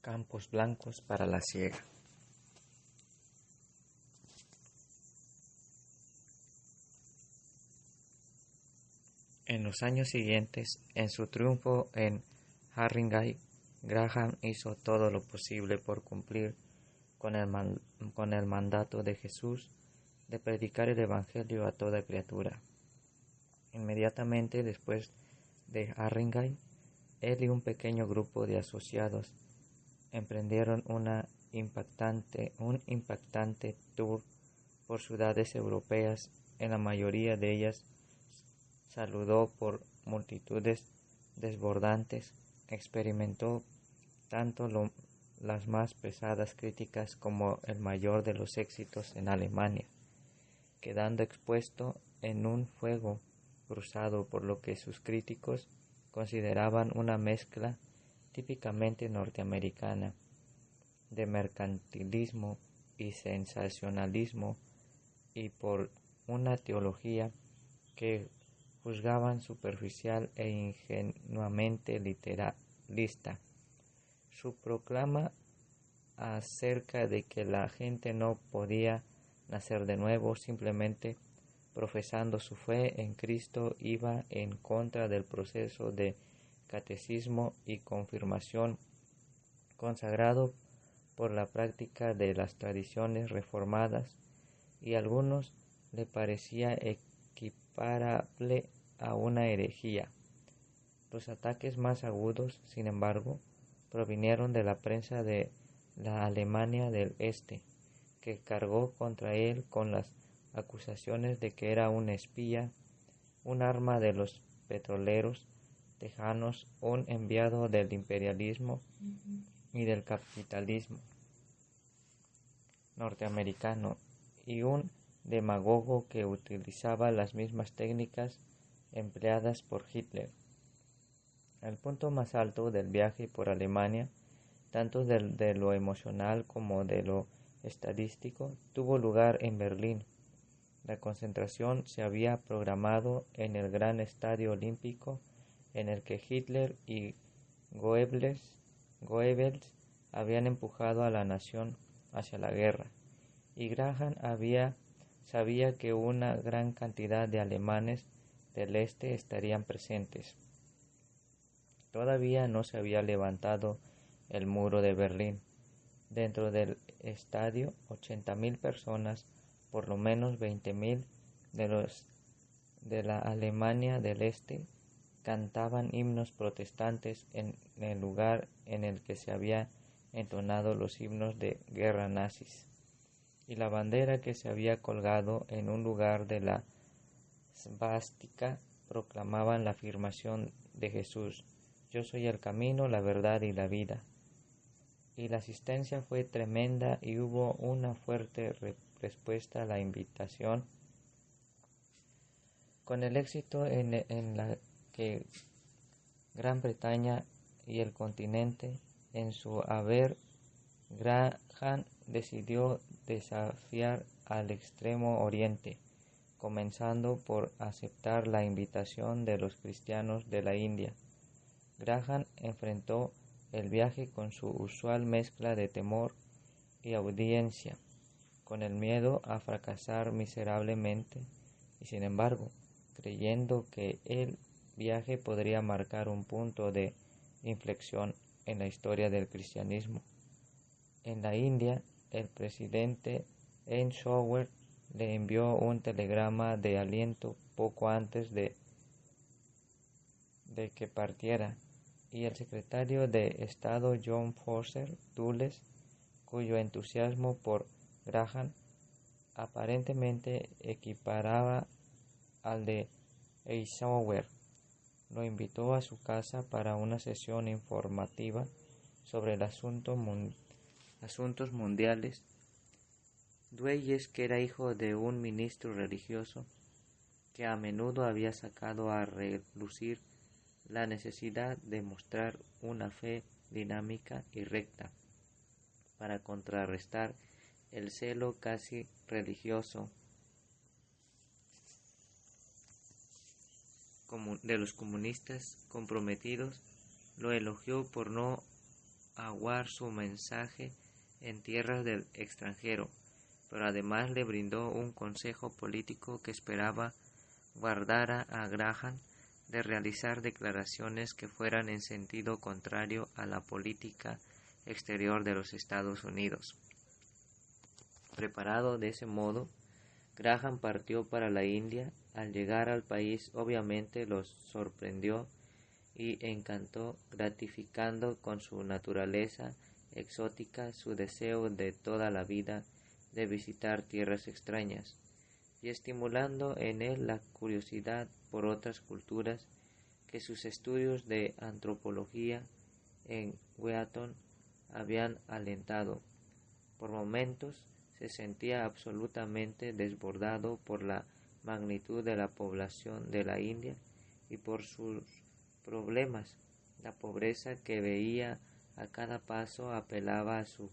Campos blancos para la siega. En los años siguientes, en su triunfo en Harringay, Graham hizo todo lo posible por cumplir con el mandato de Jesús de predicar el Evangelio a toda criatura. Inmediatamente después de Harringay, él y un pequeño grupo de asociados emprendieron un impactante tour por ciudades europeas. En la mayoría de ellas saludó por multitudes desbordantes, experimentó tanto las más pesadas críticas como el mayor de los éxitos en Alemania, quedando expuesto en un fuego cruzado por lo que sus críticos consideraban una mezcla típicamente norteamericana de mercantilismo y sensacionalismo, y por una teología que juzgaban superficial e ingenuamente literalista. Su proclama acerca de que la gente no podía nacer de nuevo simplemente profesando su fe en Cristo iba en contra del proceso de catecismo y confirmación consagrado por la práctica de las tradiciones reformadas, y a algunos le parecía equiparable a una herejía. Los ataques más agudos, sin embargo, provinieron de la prensa de la Alemania del Este, que cargó contra él con las acusaciones de que era un espía, un arma de los petroleros tejanos, un enviado del imperialismo y del capitalismo norteamericano, y un demagogo que utilizaba las mismas técnicas empleadas por Hitler. El punto más alto del viaje por Alemania, tanto de lo emocional como de lo estadístico, tuvo lugar en Berlín. La concentración se había programado en el gran estadio olímpico en el que Hitler y Goebbels habían empujado a la nación hacia la guerra, y Graham sabía que una gran cantidad de alemanes del este estarían presentes. Todavía no se había levantado el muro de Berlín. Dentro del estadio, 80.000 personas, por lo menos 20.000 de la Alemania del Este, cantaban himnos protestantes en el lugar en el que se habían entonado los himnos de guerra nazis, y la bandera que se había colgado en un lugar de la svástica proclamaban la afirmación de Jesús: «Yo soy el camino, la verdad y la vida». Y la asistencia fue tremenda y hubo una fuerte respuesta a la invitación. Con el éxito en la que Gran Bretaña y el continente en su haber, Graham decidió desafiar al Extremo Oriente, comenzando por aceptar la invitación de los cristianos de la India. Graham enfrentó el viaje con su usual mezcla de temor y audiencia, con el miedo a fracasar miserablemente, y sin embargo, creyendo que el viaje podría marcar un punto de inflexión en la historia del cristianismo. En la India, el presidente Eisenhower le envió un telegrama de aliento poco antes de que partiera, y el secretario de Estado John Foster Dulles, cuyo entusiasmo por Graham aparentemente equiparaba al de Eisenhower, lo invitó a su casa para una sesión informativa sobre el asuntos mundiales. Dulles, que era hijo de un ministro religioso que a menudo había sacado a relucir la necesidad de mostrar una fe dinámica y recta para contrarrestar el celo casi religioso de los comunistas comprometidos, lo elogió por no aguar su mensaje en tierras del extranjero, pero además le brindó un consejo político que esperaba guardara a Graham de realizar declaraciones que fueran en sentido contrario a la política exterior de los Estados Unidos. Preparado de ese modo, Graham partió para la India. Al llegar al país, obviamente los sorprendió y encantó, gratificando con su naturaleza exótica su deseo de toda la vida de visitar tierras extrañas, y estimulando en él la curiosidad por otras culturas que sus estudios de antropología en Wheaton habían alentado. Por momentos se sentía absolutamente desbordado por la magnitud de la población de la India y por sus problemas. La pobreza que veía a cada paso apelaba a su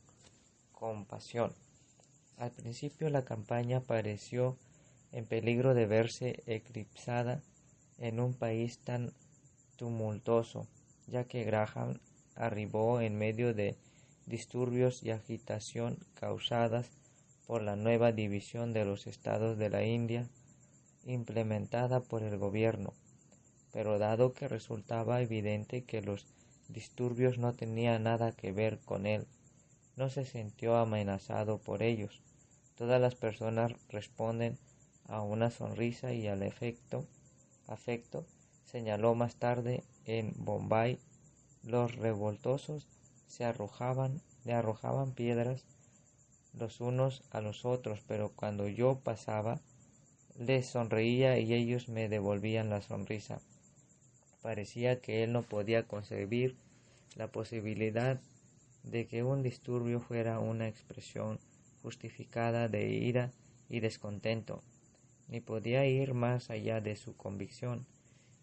compasión. Al principio la campaña pareció en peligro de verse eclipsada en un país tan tumultuoso, ya que Graham arribó en medio de disturbios y agitación causadas por la nueva división de los estados de la India implementada por el gobierno, pero dado que resultaba evidente que los disturbios no tenían nada que ver con él, no se sintió amenazado por ellos. Todas las personas responden a una sonrisa y al afecto, señaló más tarde en Bombay. Los revoltosos le arrojaban piedras los unos a los otros, pero cuando yo pasaba, les sonreía y ellos me devolvían la sonrisa. Parecía que él no podía concebir la posibilidad de que un disturbio fuera una expresión justificada de ira y descontento, ni podía ir más allá de su convicción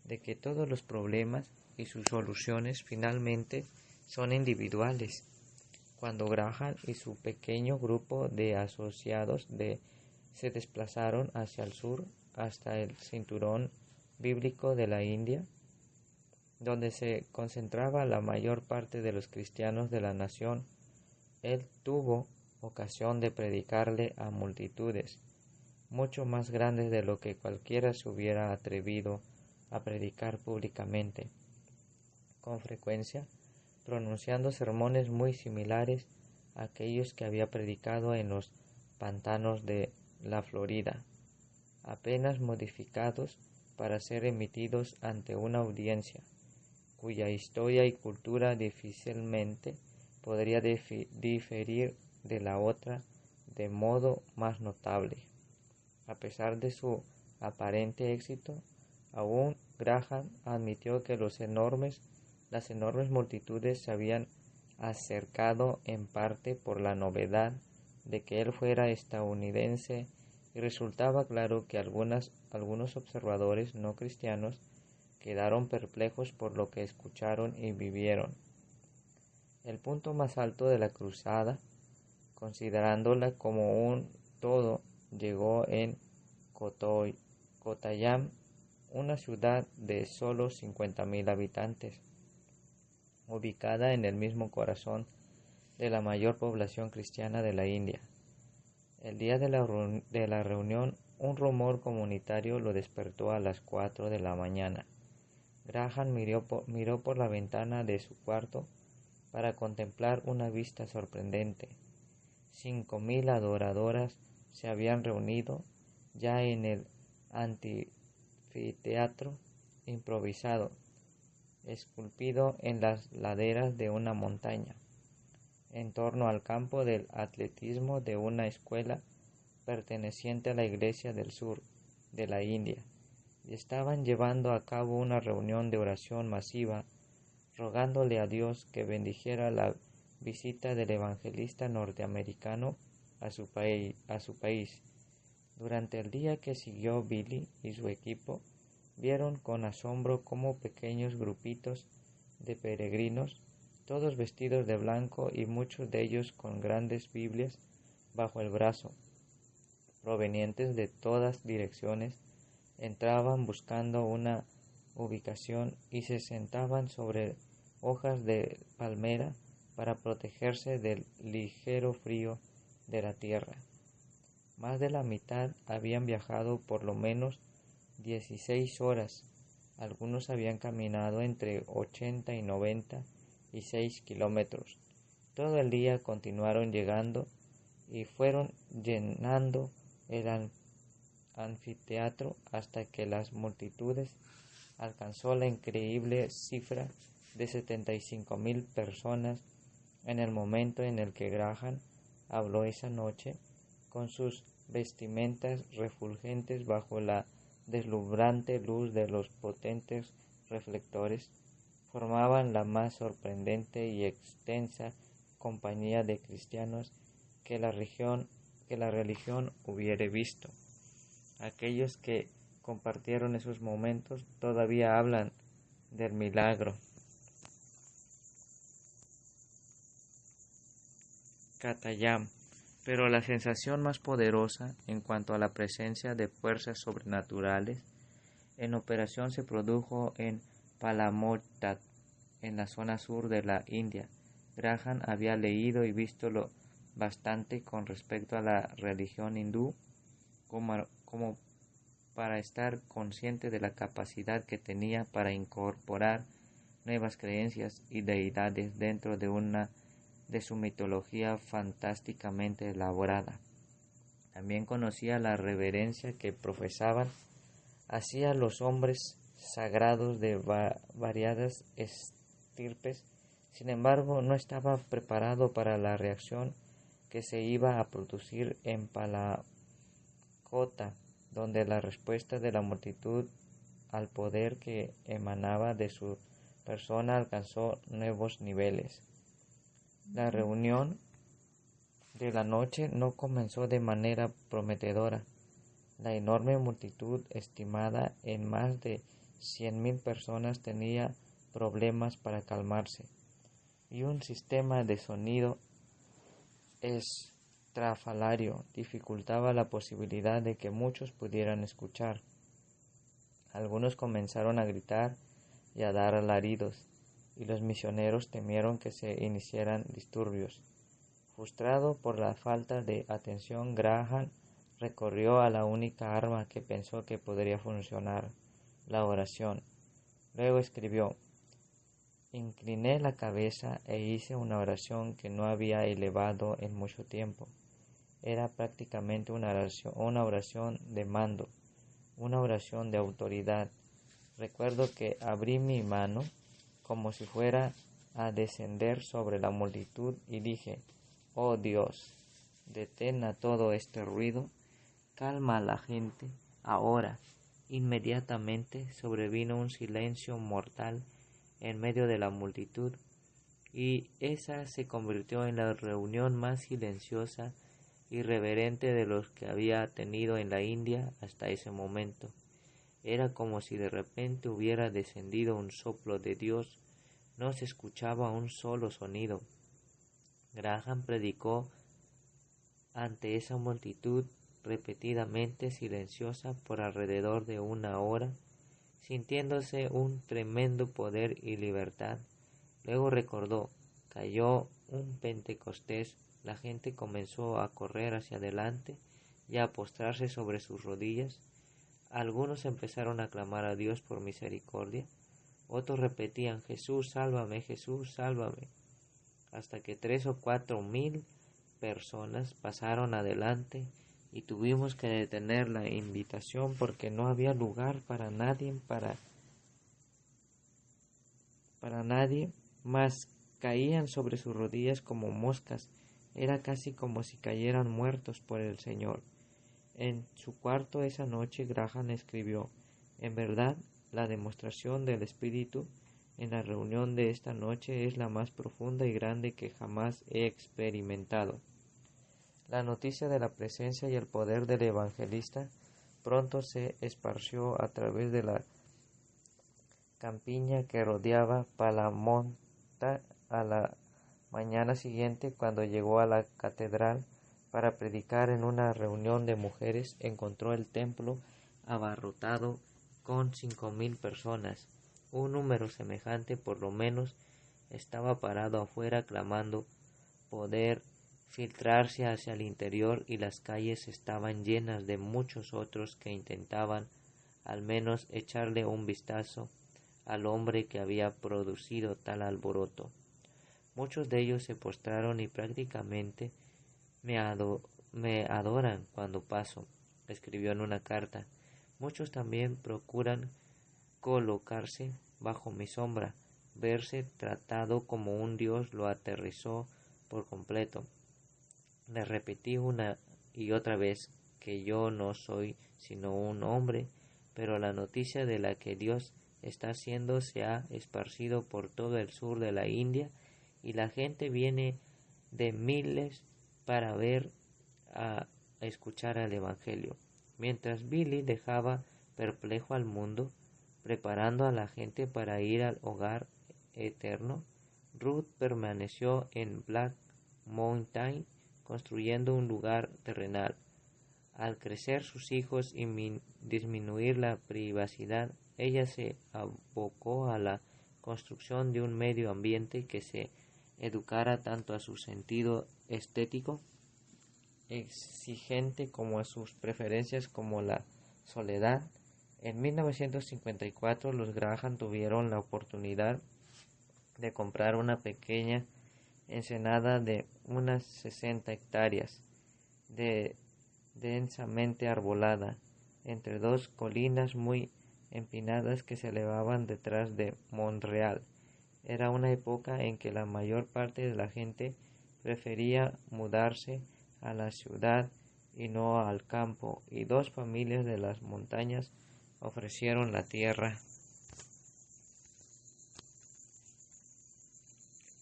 de que todos los problemas y sus soluciones finalmente son individuales. Cuando Graham y su pequeño grupo de asociados se desplazaron hacia el sur hasta el cinturón bíblico de la India, donde se concentraba la mayor parte de los cristianos de la nación, él tuvo ocasión de predicarle a multitudes, mucho más grandes de lo que cualquiera se hubiera atrevido a predicar públicamente. Con frecuencia, pronunciando sermones muy similares a aquellos que había predicado en los pantanos de la Florida, apenas modificados para ser emitidos ante una audiencia cuya historia y cultura difícilmente podría diferir de la otra de modo más notable. A pesar de su aparente éxito, aún Graham admitió que las enormes multitudes se habían acercado en parte por la novedad de que él fuera estadounidense, y resultaba claro que algunos observadores no cristianos quedaron perplejos por lo que escucharon y vivieron. El punto más alto de la cruzada, considerándola como un todo, llegó en Kottayam, una ciudad de solo 50,000 habitantes, ubicada en el mismo corazón de la mayor población cristiana de la India. El día de la reunión, un rumor comunitario lo despertó a las 4 de la mañana. Graham miró por la ventana de su cuarto para contemplar una vista sorprendente. 5,000 adoradoras se habían reunido ya en el anfiteatro improvisado, esculpido en las laderas de una montaña, en torno al campo del atletismo de una escuela perteneciente a la Iglesia del Sur de la India, y estaban llevando a cabo una reunión de oración masiva, rogándole a Dios que bendijera la visita del evangelista norteamericano a su país. Durante el día que siguió, Billy y su equipo vieron con asombro cómo pequeños grupitos de peregrinos, todos vestidos de blanco y muchos de ellos con grandes Biblias bajo el brazo, provenientes de todas direcciones, entraban buscando una ubicación y se sentaban sobre hojas de palmera para protegerse del ligero frío de la tierra. Más de la mitad habían viajado por lo menos 16 horas. Algunos habían caminado entre 80 y 96 kilómetros. Todo el día continuaron llegando y fueron llenando el anfiteatro hasta que las multitudes alcanzó la increíble cifra de 75,000 personas en el momento en el que Graham habló esa noche, con sus vestimentas refulgentes bajo la deslumbrante luz de los potentes reflectores, formaban la más sorprendente y extensa compañía de cristianos que la religión hubiere visto. Aquellos que compartieron esos momentos todavía hablan del milagro. Katayam. Pero la sensación más poderosa en cuanto a la presencia de fuerzas sobrenaturales en operación se produjo en Palamottad, en la zona sur de la India. Graham había leído y visto lo bastante con respecto a la religión hindú como para estar consciente de la capacidad que tenía para incorporar nuevas creencias y deidades dentro de su mitología fantásticamente elaborada. También conocía la reverencia que profesaban hacia los hombres sagrados de variadas estirpes. Sin embargo, no estaba preparado para la reacción que se iba a producir en Palakota, donde la respuesta de la multitud al poder que emanaba de su persona alcanzó nuevos niveles. La reunión de la noche no comenzó de manera prometedora. La enorme multitud, estimada en más de 100,000 personas, tenía problemas para calmarse, y un sistema de sonido estrafalario dificultaba la posibilidad de que muchos pudieran escuchar. Algunos comenzaron a gritar y a dar alaridos, y los misioneros temieron que se iniciaran disturbios. Frustrado por la falta de atención, Graham recurrió a la única arma que pensó que podría funcionar, la oración. Luego escribió: incliné la cabeza e hice una oración que no había elevado en mucho tiempo. Era prácticamente una oración de mando, una oración de autoridad. Recuerdo que abrí mi mano como si fuera a descender sobre la multitud y dije: oh Dios, detén a todo este ruido, calma a la gente. Ahora, inmediatamente sobrevino un silencio mortal en medio de la multitud, y esa se convirtió en la reunión más silenciosa y reverente de los que había tenido en la India hasta ese momento. Era como si de repente hubiera descendido un soplo de Dios. No se escuchaba un solo sonido. Graham predicó ante esa multitud repetidamente silenciosa por alrededor de 1 hora, sintiéndose un tremendo poder y libertad. Luego recordó: cayó un Pentecostés, la gente comenzó a correr hacia adelante y a postrarse sobre sus rodillas. Algunos empezaron a clamar a Dios por misericordia, otros repetían: Jesús, sálvame, Jesús, sálvame, hasta que 3,000 o 4,000 personas pasaron adelante y tuvimos que detener la invitación porque no había lugar para nadie más. Caían sobre sus rodillas como moscas. Era casi como si cayeran muertos por el Señor. En su cuarto esa noche, Graham escribió: en verdad, la demostración del Espíritu en la reunión de esta noche es la más profunda y grande que jamás he experimentado. La noticia de la presencia y el poder del evangelista pronto se esparció a través de la campiña que rodeaba Palamottad. A la mañana siguiente, cuando llegó a la catedral para predicar en una reunión de mujeres, encontró el templo abarrotado con 5,000 personas, un número semejante por lo menos estaba parado afuera clamando poder filtrarse hacia el interior, y las calles estaban llenas de muchos otros que intentaban al menos echarle un vistazo al hombre que había producido tal alboroto. Muchos de ellos se postraron y prácticamente me adoran cuando paso, escribió en una carta. Muchos también procuran colocarse bajo mi sombra. Verse tratado como un dios lo aterrizó por completo. Le repetí una y otra vez que yo no soy sino un hombre, pero la noticia de la que Dios está haciendo se ha esparcido por todo el sur de la India, y la gente viene de miles para a escuchar el Evangelio. Mientras Billy dejaba perplejo al mundo, preparando a la gente para ir al hogar eterno, Ruth permaneció en Black Mountain construyendo un lugar terrenal. Al crecer sus hijos y disminuir la privacidad, ella se abocó a la construcción de un medio ambiente que se educara tanto a su sentido estético exigente como a sus preferencias como la soledad. En 1954 los Graham tuvieron la oportunidad de comprar una pequeña ensenada de unas 60 hectáreas, densamente arbolada, entre dos colinas muy empinadas que se elevaban detrás de Montreal. Era una época en que la mayor parte de la gente prefería mudarse a la ciudad y no al campo, y dos familias de las montañas ofrecieron la tierra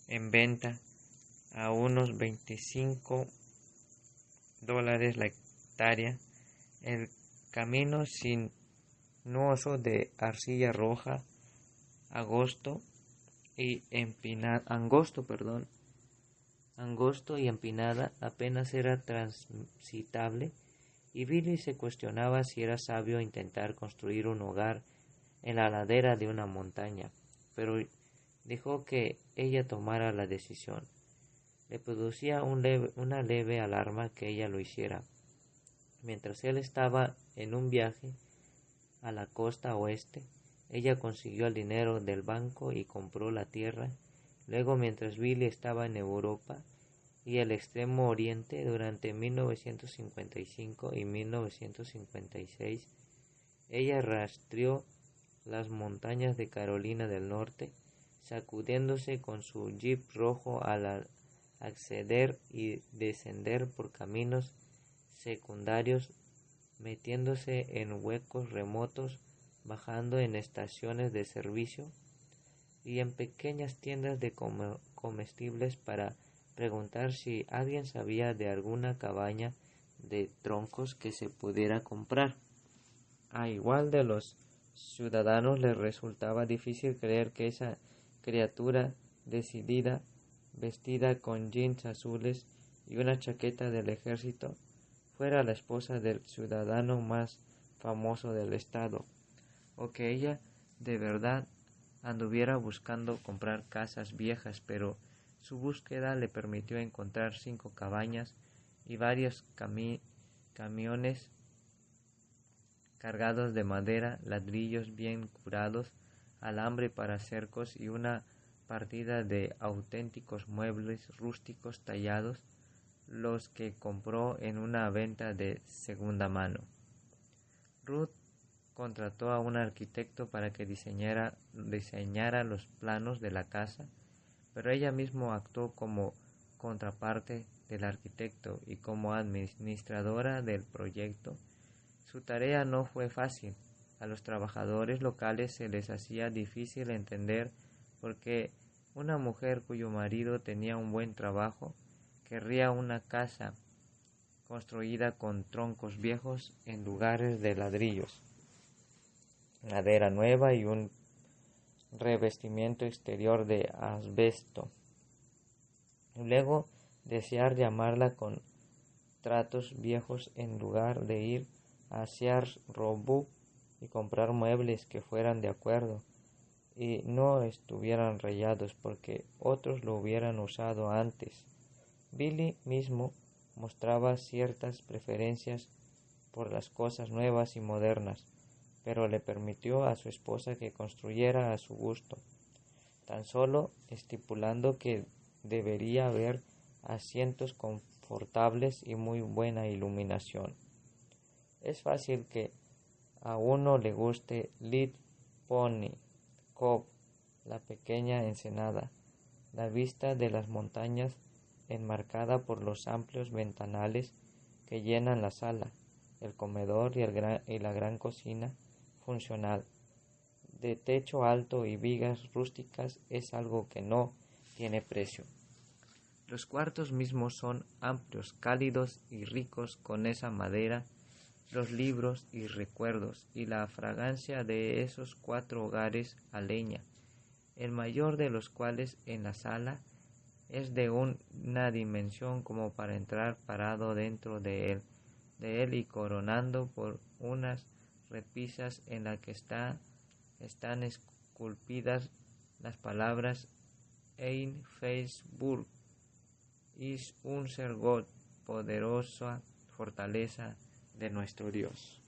en venta a unos $25 la hectárea. El camino sinuoso de arcilla roja, angosto y empinada apenas era transitable, y Billy se cuestionaba si era sabio intentar construir un hogar en la ladera de una montaña, pero dejó que ella tomara la decisión. Le producía una leve alarma que ella lo hiciera. Mientras él estaba en un viaje a la costa oeste, ella consiguió el dinero del banco y compró la tierra. Luego, mientras Billy estaba en Europa y el Extremo Oriente durante 1955 y 1956, ella rastreó las montañas de Carolina del Norte, sacudiéndose con su jeep rojo al acceder y descender por caminos secundarios, metiéndose en huecos remotos, bajando en estaciones de servicio y en pequeñas tiendas de comestibles para preguntar si alguien sabía de alguna cabaña de troncos que se pudiera comprar. A igual de los ciudadanos les resultaba difícil creer que esa criatura decidida, vestida con jeans azules y una chaqueta del ejército, fuera la esposa del ciudadano más famoso del estado, o que ella de verdad anduviera buscando comprar casas viejas, pero su búsqueda le permitió encontrar 5 cabañas y varios camiones cargados de madera, ladrillos bien curados, alambre para cercos y una partida de auténticos muebles rústicos tallados, los que compró en una venta de segunda mano. Ruth contrató a un arquitecto para que diseñara los planos de la casa, pero ella misma actuó como contraparte del arquitecto y como administradora del proyecto. Su tarea no fue fácil. A los trabajadores locales se les hacía difícil entender por qué una mujer cuyo marido tenía un buen trabajo querría una casa construida con troncos viejos en lugares de ladrillos, madera nueva y un revestimiento exterior de asbesto. Luego, desear llamarla con tratos viejos en lugar de ir a Sears Roebuck y comprar muebles que fueran de acuerdo. y no estuvieran rayados porque otros lo hubieran usado antes. Billy mismo mostraba ciertas preferencias por las cosas nuevas y modernas, pero le permitió a su esposa que construyera a su gusto, tan solo estipulando que debería haber asientos confortables y muy buena iluminación. Es fácil que a uno le guste Little Pony Cove, la pequeña ensenada, la vista de las montañas enmarcada por los amplios ventanales que llenan la sala, el comedor y la gran cocina funcional, de techo alto y vigas rústicas, es algo que no tiene precio. Los cuartos mismos son amplios, cálidos y ricos con esa madera, los libros y recuerdos y la fragancia de esos 4 hogares a leña, el mayor de los cuales en la sala es de una dimensión como para entrar parado dentro de él y coronando por unas repisas en la que están esculpidas las palabras Ein Feisburg is unser Gott, poderosa fortaleza de nuestro Dios.